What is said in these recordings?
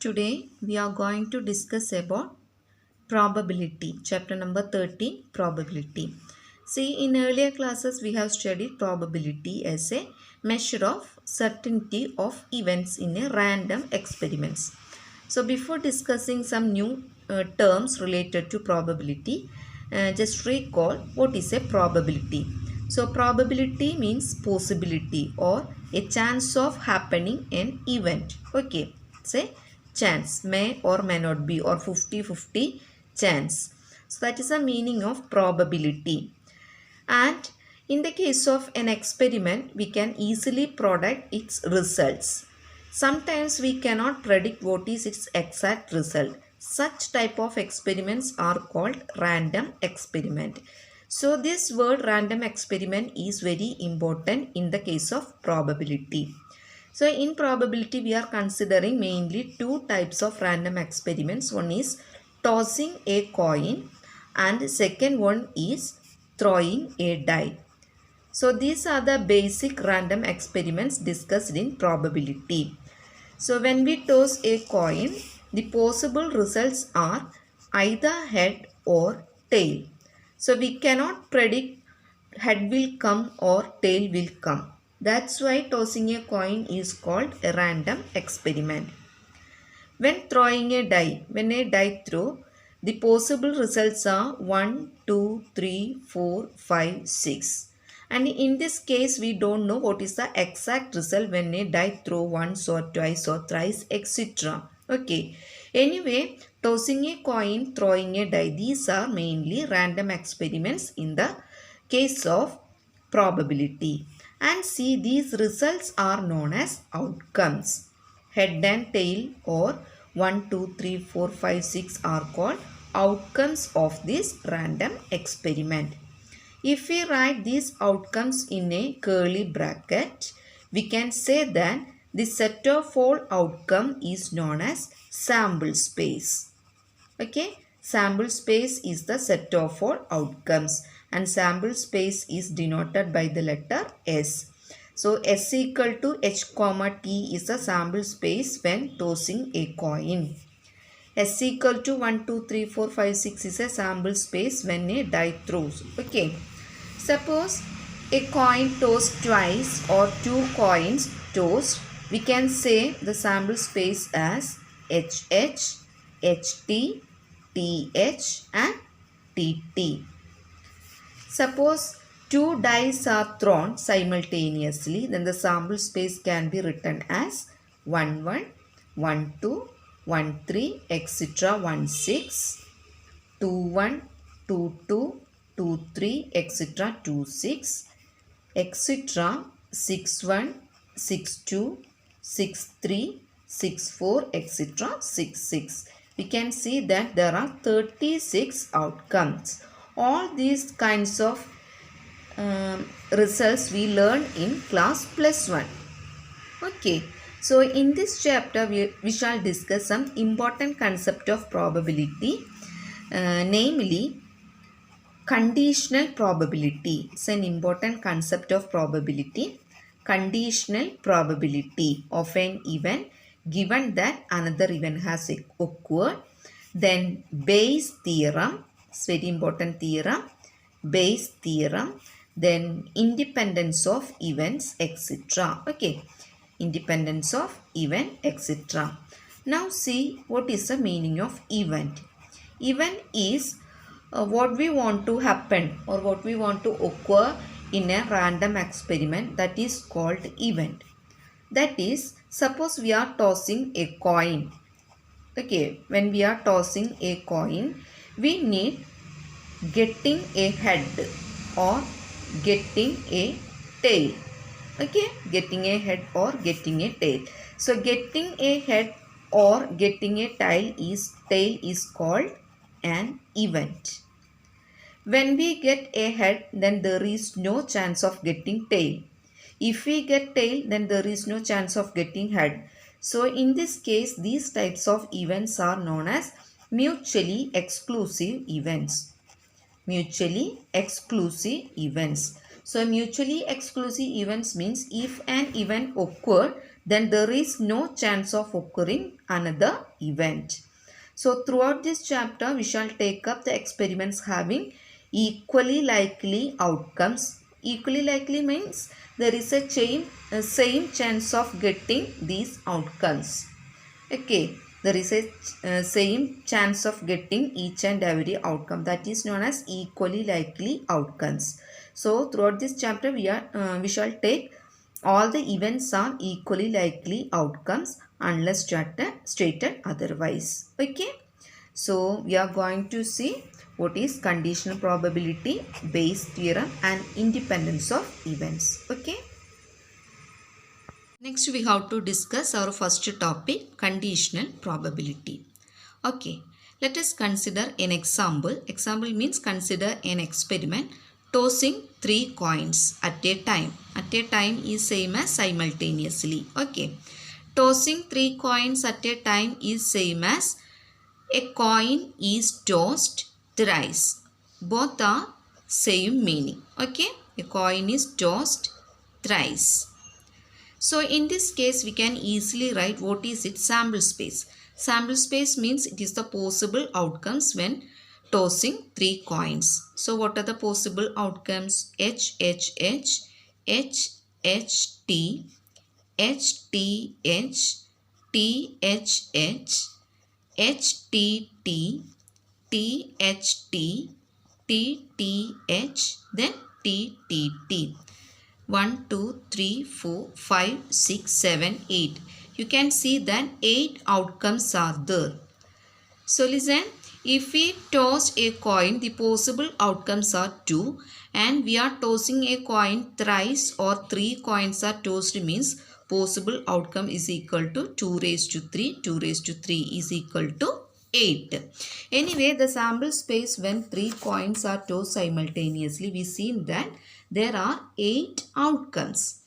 Today we are going to discuss about probability. Chapter number 13, probability. See, in earlier classes we have studied probability as a measure of certainty of events in a random experiments. So before discussing some new terms related to probability, just recall what is a probability. So probability means possibility or a chance of happening an event. Okay, say chance, may or may not be, or 50-50 chance. So that is the meaning of probability. And in the case of an experiment, we can easily predict its results. Sometimes we cannot predict what is its exact result. Such type of experiments are called random experiment. So this word random experiment is very important in the case of probability. So in probability we are considering mainly two types of random experiments. One is tossing a coin and second one is throwing a die. So these are the basic random experiments discussed in probability. So when we toss a coin, the possible results are either head or tail. So we cannot predict head will come or tail will come. That's why tossing a coin is called a random experiment. When throwing a die, when a die throw, the possible results are 1, 2, 3, 4, 5, 6. And in this case, we don't know what is the exact result when a die throw once or twice or thrice, etc. Okay. Anyway, tossing a coin, throwing a die, these are mainly random experiments in the case of probability. And see, these results are known as outcomes. Head and tail or 1, 2, 3, 4, 5, 6 are called outcomes of this random experiment. If we write these outcomes in a curly bracket, we can say that the set of all outcome is known as sample space. Okay, sample space is the set of all outcomes and sample space is denoted by the letter S. So S equal to H comma T is the sample space when tossing a coin. S equal to 1, 2, 3, 4, 5, 6 is a sample space when a die throws. Okay. Suppose a coin tossed twice or two coins tossed, we can say the sample space as HH, HT, TH and TT. Suppose two dice are thrown simultaneously, then the sample space can be written as 1, 1, 1, 2, 1, 3, etc. 1, 6, 2, 1, 2, 2, 2, 3, etc. 2, 6, etc. 6, 1, 6, 2, 6, 3, 6, 4, etc. 6, 6. We can see that there are 36 outcomes. All these kinds of results we learned in class plus 1. Okay. So in this chapter we shall discuss some important concept of probability, namely conditional probability. It's an important concept of probability. Conditional probability of an event given that another event has occurred. Then Bayes theorem. It's very important theorem. Bayes theorem. Then independence of events, etc. Okay. Independence of event, etc. Now see what is the meaning of event. Event is what we want to happen or what we want to occur in a random experiment, that is called event. That is, suppose we are tossing a coin. Okay, when we are tossing a coin, we need getting a head or getting a tail. Okay, getting a head or getting a tail. So getting a head or getting a tail is called an event. When we get a head, then there is no chance of getting tail. If we get tail, then there is no chance of getting head. So in this case, these types of events are known as mutually exclusive events. Mutually exclusive events. So mutually exclusive events means if an event occurred then there is no chance of occurring another event. So throughout this chapter, we shall take up the experiments having equally likely outcomes. Equally likely means there is a same chance of getting these outcomes. Okay, there is a same chance of getting each and every outcome, that is known as equally likely outcomes. So throughout this chapter, we shall take all the events are equally likely outcomes unless stated otherwise. Okay. So we are going to see what is conditional probability, Bayes theorem and independence of events. Okay. Next we have to discuss our first topic, conditional probability. Okay. Let us consider an example. Example means consider an experiment tossing 3 coins at a time. At a time is same as simultaneously. Okay. Tossing 3 coins at a time is same as a coin is tossed thrice. Both are same meaning. Okay. A coin is tossed thrice. So in this case, we can easily write what is its sample space. Sample space means it is the possible outcomes when tossing 3 coins. So what are the possible outcomes? H, H, H, H, H, T, H, T, H, T, H, H, H, T, T, T, H, T, T, T, H, then T, T, T. 1, 2, 3, 4, 5, 6, 7, 8. You can see that 8 outcomes are there. So listen, if we toss a coin, the possible outcomes are 2, and we are tossing a coin thrice or 3 coins are tossed means possible outcome is equal to 2 raised to 3. 2 raised to 3 is equal to 8. Anyway, the sample space when 3 coins are tossed simultaneously, we seen that there are 8 outcomes.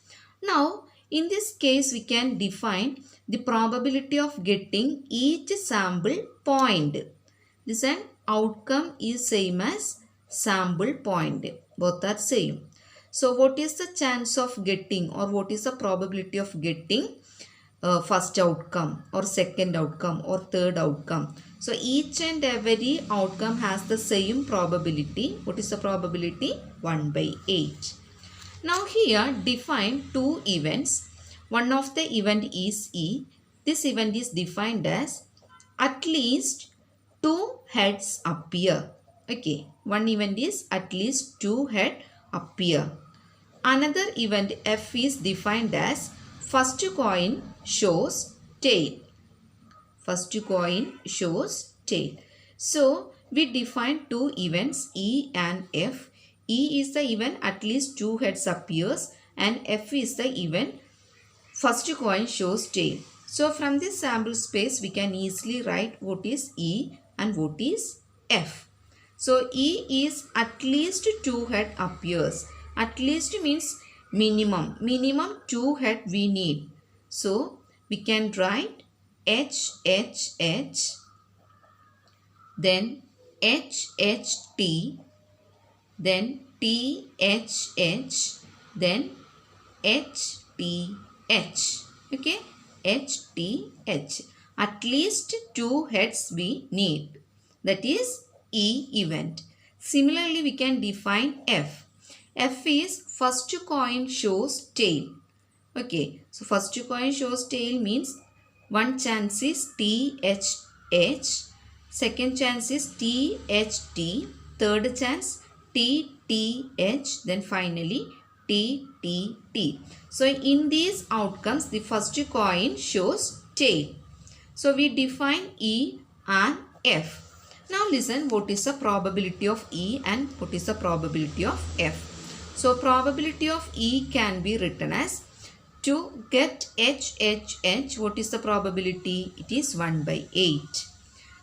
Now, in this case, we can define the probability of getting each sample point. This an outcome is same as sample point. Both are same. So, what is the chance of getting, or what is the probability of getting first outcome or second outcome or third outcome? So each and every outcome has the same probability. What is the probability? 1 by 8. Now here define 2 events. One of the event is E. This event is defined as at least 2 heads appear. Okay. One event is at least 2 heads appear. Another event F is defined as first coin shows tail. First coin shows tail. So, we define 2 events E and F. E is the event at least 2 heads appears, and F is the event first coin shows tail. So, from this sample space, we can easily write what is E and what is F. So, E is at least 2 head appears. At least means minimum. Minimum 2 head we need. So, we can write H, H, H, then H, H, T, then T, H, H, then H, T, H. Okay, H, T, H. At least 2 heads we need. That is E event. Similarly, we can define F. F is first coin shows tail. Okay, so first coin shows tail means one chance is T, H, H. Second chance is T, H, T. Third chance T, T, H. Then finally T, T, T. So in these outcomes, the first coin shows tail. So we define E and F. Now listen, what is the probability of E and what is the probability of F? So probability of E can be written as to get H, H, H, what is the probability? It is 1 by 8.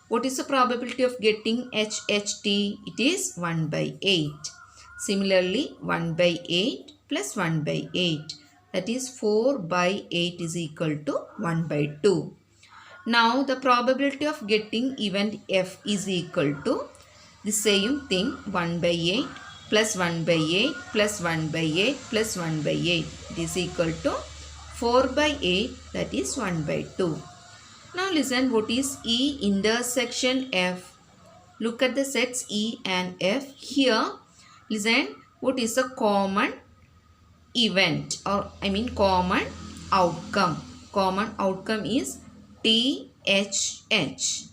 What is the probability of getting H, H, T? It is 1 by 8. Similarly, 1 by 8 plus 1 by 8. That is 4 by 8 is equal to 1 by 2. Now, the probability of getting event F is equal to the same thing, 1 by 8 plus 1 by 8 plus 1 by 8 plus 1 by 8. It is equal to 4 by 8, that is 1 by 2. Now listen, what is E intersection F? Look at the sets E and F. Here, listen, what is a common event, or common outcome? Common outcome is THH.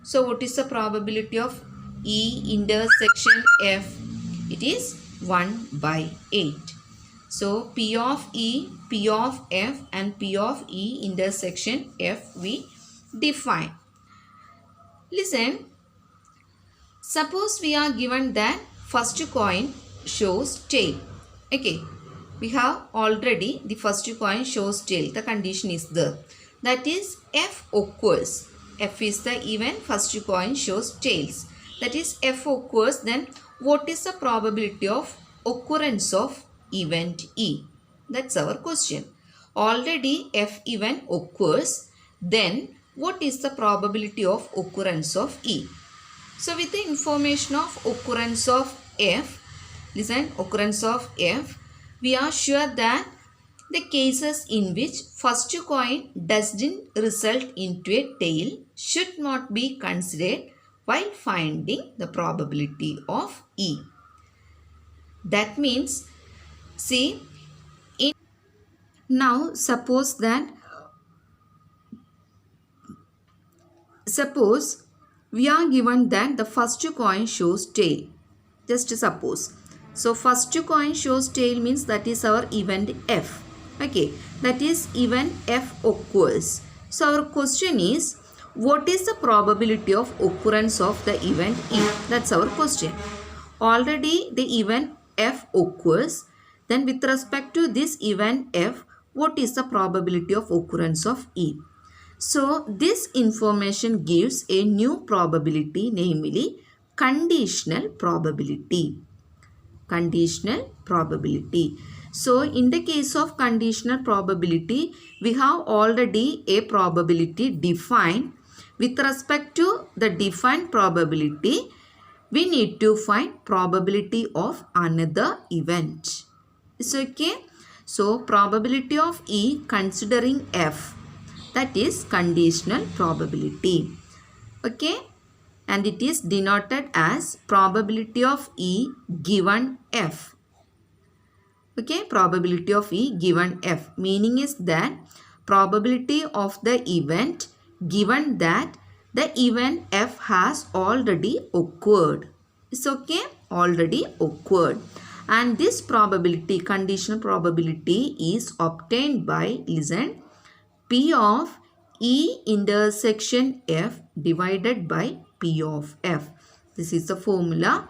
So what is the probability of E intersection F? It is 1 by 8. So P of E, P of F and P of E intersection F we define. Listen, suppose we are given that first coin shows tail. Okay, we have already the first coin shows tail. The condition is there. That is F occurs. F is the event, first coin shows tails. That is F occurs. Then what is the probability of occurrence of event E? That's our question. Already F event occurs. Then what is the probability of occurrence of E? So with the information of occurrence of F, listen, occurrence of F, we are sure that the cases in which first coin doesn't result into a tail should not be considered while finding the probability of E. That means, see, now suppose we are given that the first coin shows tail. Just suppose. So first coin shows tail means that is our event F. Okay, that is event F occurs. So our question is, what is the probability of occurrence of the event E? That's our question. Already the event F occurs. Then with respect to this event F, what is the probability of occurrence of E? So this information gives a new probability, namely conditional probability. Conditional probability. So in the case of conditional probability, we have already a probability defined. With respect to the defined probability, we need to find probability of another event. Is okay? So probability of E considering F, that is conditional probability. Okay? And it is denoted as probability of E given F. Okay, probability of E given F. Meaning is that probability of the event given that the event F has already occurred. It's okay? Already occurred. And this probability, conditional probability, is obtained by, listen, P of E intersection F divided by P of F. This is the formula.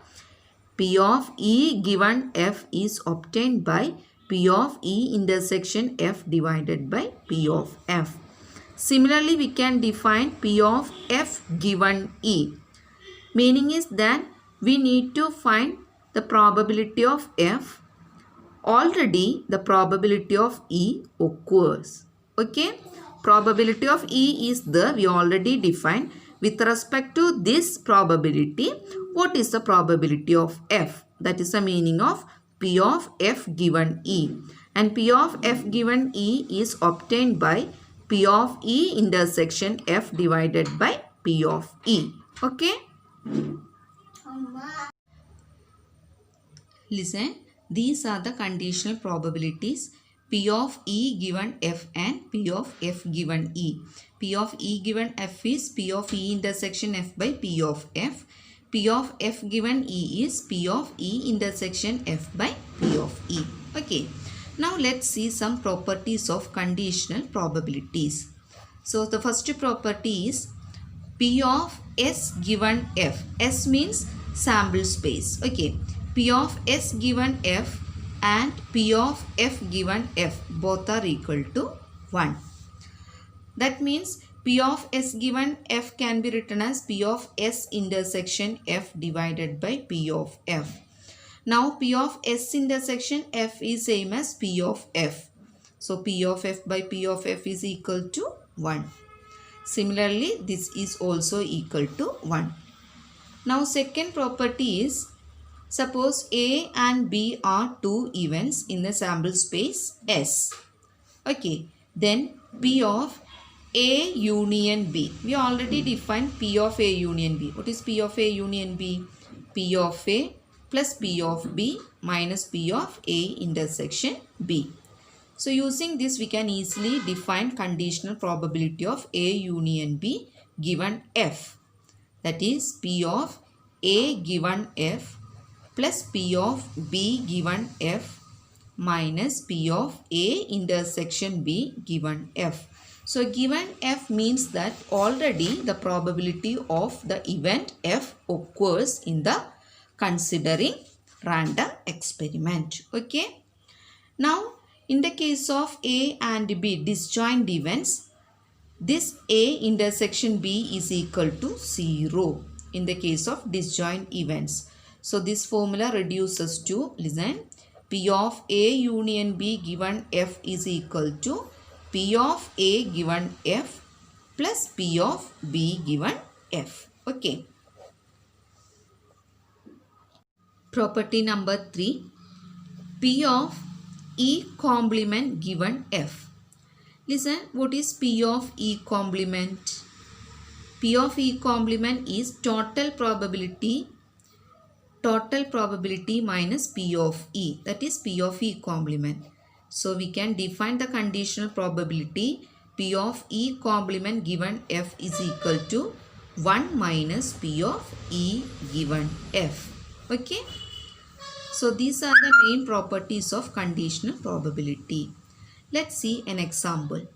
P of E given F is obtained by P of E intersection F divided by P of F. Similarly, we can define P of F given E. Meaning is that we need to find the probability of F. Already the probability of E occurs. Okay? Probability of E is there. We already defined. With respect to this probability, what is the probability of F? That is the meaning of P of F given E. And P of F given E is obtained by P of E intersection F divided by P of E. Okay? Listen, these are the conditional probabilities. P of E given F and P of F given E. P of E given F is P of E intersection F by P of F. P of F given E is P of E intersection F by P of E. Okay. Now let's see some properties of conditional probabilities. So the first property is P of S given F. S means sample space. Okay. P of S given F and P of F given F both are equal to 1. That means P of S given F can be written as P of S intersection F divided by P of F. Now P of S intersection F is same as P of F. So P of F by P of F is equal to 1. Similarly, this is also equal to 1. Now second property is, suppose A and B are two events in the sample space S. Okay, then P of A union B. We already defined P of A union B. What is P of A union B? P of A plus P of B minus P of A intersection B. So using this we can easily define conditional probability of A union B given F. That is P of A given F plus P of B given F minus P of A intersection B given F. So given F means that already the probability of the event F occurs in the considering random experiment. Okay. Now in the case of A and B disjoint events, this A intersection B is equal to 0 in the case of disjoint events. So this formula reduces to, listen, P of A union B given F is equal to P of A given F plus P of B given F. Okay. Property number 3. P of E complement given F. Listen, what is P of E complement? P of E complement is total probability minus P of E. That is P of E complement. So we can define the conditional probability P of E complement given F is equal to 1 minus P of E given F. Okay. So these are the main properties of conditional probability. Let's see an example.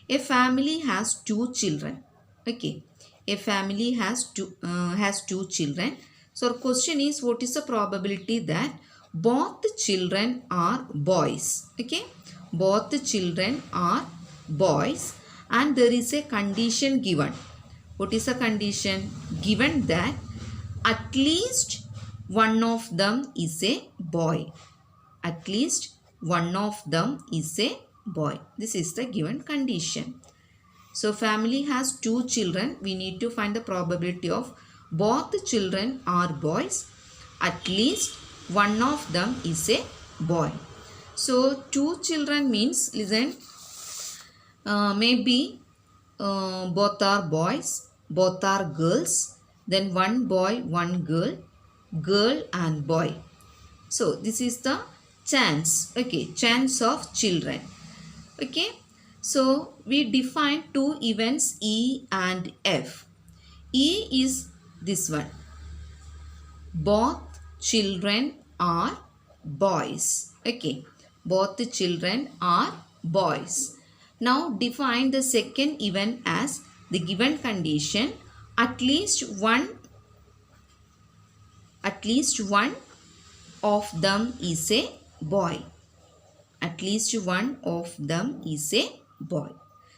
A family has 2 children. Okay. A family has two children. So our question is, what is the probability that both the children are boys? Okay. Both the children are boys and there is a condition given. What is the condition? Given that at least one of them is a boy. At least one of them is a boy. This is the given condition. So family has 2 children. We need to find the probability of both the children are boys. At least one of them is a boy. So 2 children means, listen, maybe both are boys, both are girls, then one boy, one girl, girl and boy. So this is the chance. Okay, chance of children. Okay. So we define 2 events E and F. E is this one. Both children are boys. Okay. Both the children are boys. Now define the second event as the given condition at least one of them is a boy. At least one of them is a boy.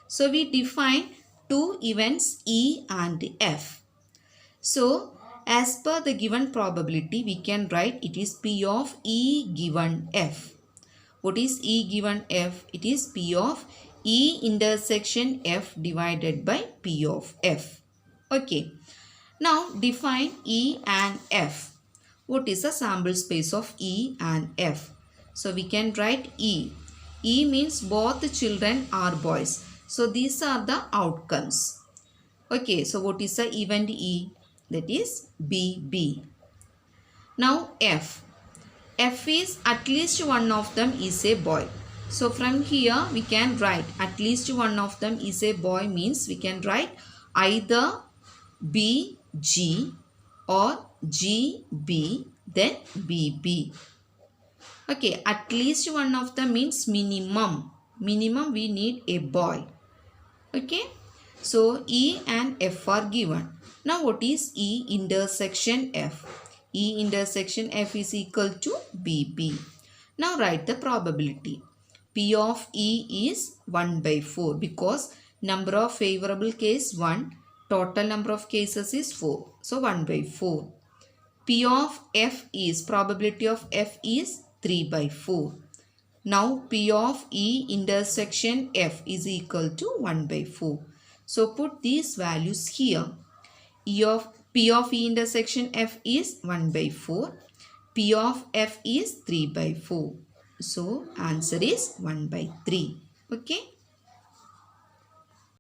So we define 2 events E and F. So as per the given probability, we can write it is P of E given F. What is E given F? It is P of E intersection F divided by P of F. Okay. Now define E and F. What is the sample space of E and F? So we can write E. E means both the children are boys. So these are the outcomes. Okay, so what is the event E? That is BB. Now F. F is at least one of them is a boy. So from here we can write at least one of them is a boy means we can write either BG or GB then BB. Okay, at least one of them means minimum. Minimum we need a boy. Okay, so E and F are given. Now what is E intersection F? E intersection F is equal to BB. Now write the probability. P of E is 1 by 4 because number of favorable case 1, total number of cases is 4. So 1 by 4. P of F is, probability of F is 3 by 4. Now P of E intersection F is equal to 1 by 4. So put these values here. P of E intersection F is 1 by 4. P of F is 3 by 4. So answer is 1 by 3. Okay.